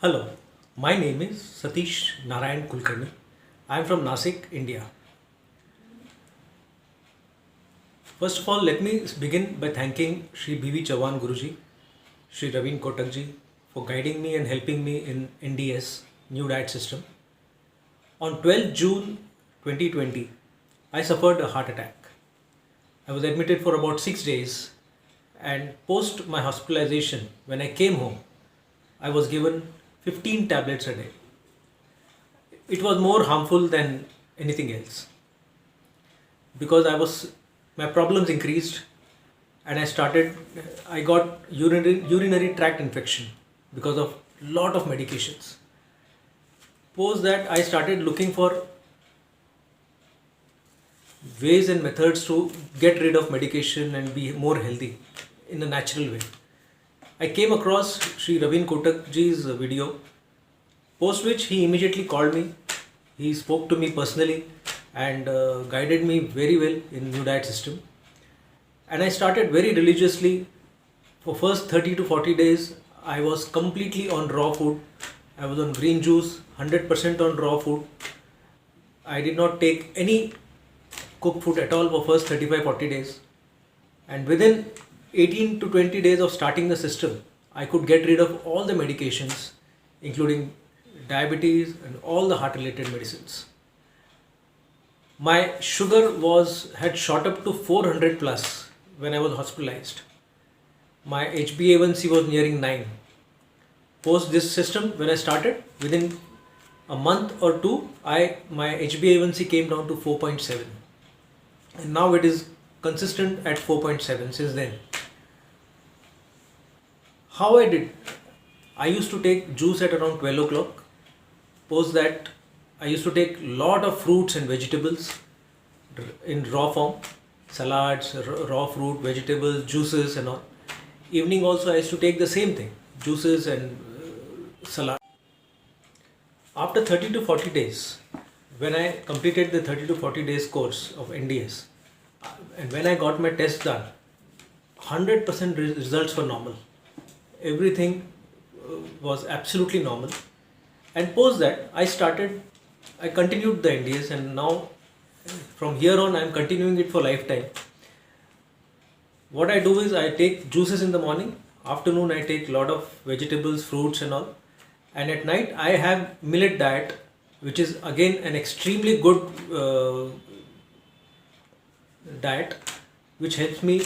Hello, my name is Satish Narayan Kulkarni. I am from Nasik, India. First of all, let me begin by thanking Sri B.V. Chauhan Guruji, Sri Ravin Kotakji for guiding me and helping me in NDS, New Diet System. On 12th June 2020, I suffered a heart attack. I was admitted for about 6 days, and post my hospitalization, when I came home, I was given 15 tablets a day. It was more harmful than anything else because my problems increased, and I got urinary tract infection because of lot of medications. Post that, I started looking for ways and methods to get rid of medication and be more healthy in a natural way. I came across Sri Ravin Kotakji's video, post which he immediately called me. He spoke to me personally and guided me very well in New Diet System. And I started very religiously. For first 30 to 40 days, I was completely on raw food. I was on green juice, 100% on raw food. I did not take any cooked food at all for first 35-40 days. And within 18 to 20 days of starting the system, I could get rid of all the medications, including diabetes and all the heart related medicines. My sugar had shot up to 400 plus when I was hospitalized. My HbA1c was nearing 9. Post this system, when I started, within a month or two, my HbA1c came down to 4.7. And now it is consistent at 4.7 since then. How I did? I used to take juice at around 12 o'clock. Post that, I used to take lot of fruits and vegetables in raw form, salads, raw fruit, vegetables, juices and all. Evening also I used to take the same thing, juices and salad. After 30 to 40 days, when I completed the 30 to 40 days course of NDS, and when I got my test done, 100% results were normal. Everything was absolutely normal. And post that, I continued the NDS, and now from here on I am continuing it for lifetime. What I do is I take juices in the morning, afternoon I take lot of vegetables, fruits and all, and at night I have millet diet, which is again an extremely good diet, which helps me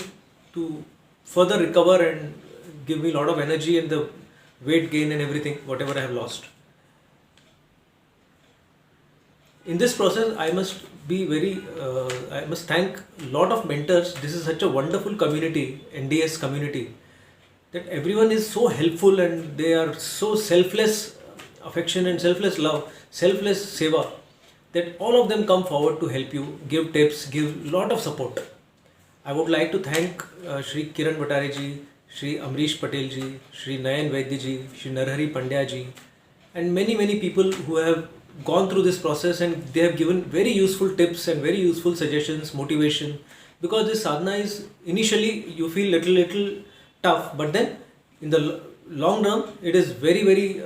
to further recover and give me a lot of energy and the weight gain and everything, whatever I have lost. In this process, I must thank a lot of mentors. This is such a wonderful community, NDS community, that everyone is so helpful and they are so selfless affection and selfless love, selfless seva, that all of them come forward to help you, give tips, give lot of support. I would like to thank Sri Kiran Bhattacharya ji, Sri Amrish Patel ji, Sri Nayan Vaidya ji, Sri Narhari Pandya ji, and many people who have gone through this process, and they have given very useful tips and very useful suggestions, motivation, because this sadhana is initially you feel little tough, but then in the long run it is very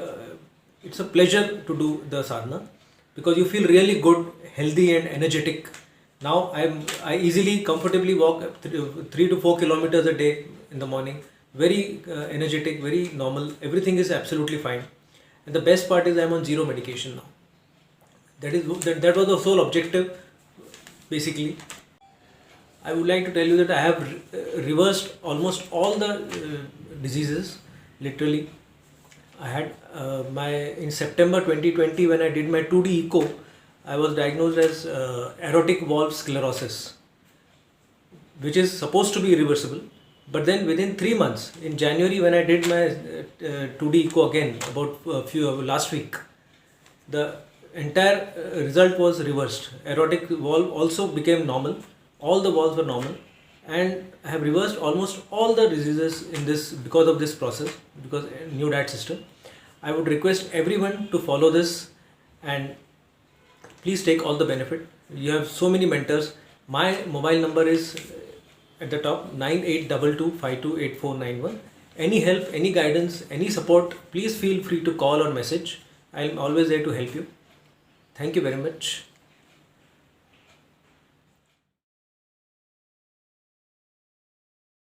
it's a pleasure to do the sadhana because you feel really good, healthy and energetic. Now I easily comfortably walk 3 to 4 kilometers a day in the morning, very energetic, very normal, everything is absolutely fine. And the best part is I am on zero medication now. That was the sole objective basically. I would like to tell you that I have reversed almost all the diseases, literally. I had in September 2020, when I did my 2D echo, I was diagnosed as aortic valve sclerosis, which is supposed to be reversible. But then within 3 months, in January when I did my 2D echo again, last week, the entire result was reversed. Aortic valve also became normal. All the valves were normal, and I have reversed almost all the diseases in this because of this process, because New Diet System. I would request everyone to follow this and please take all the benefit. You have so many mentors. My mobile number is at the top 9822528491, Any help, any guidance, any support, please feel free to call or message. I'm always there to help you. Thank you very much.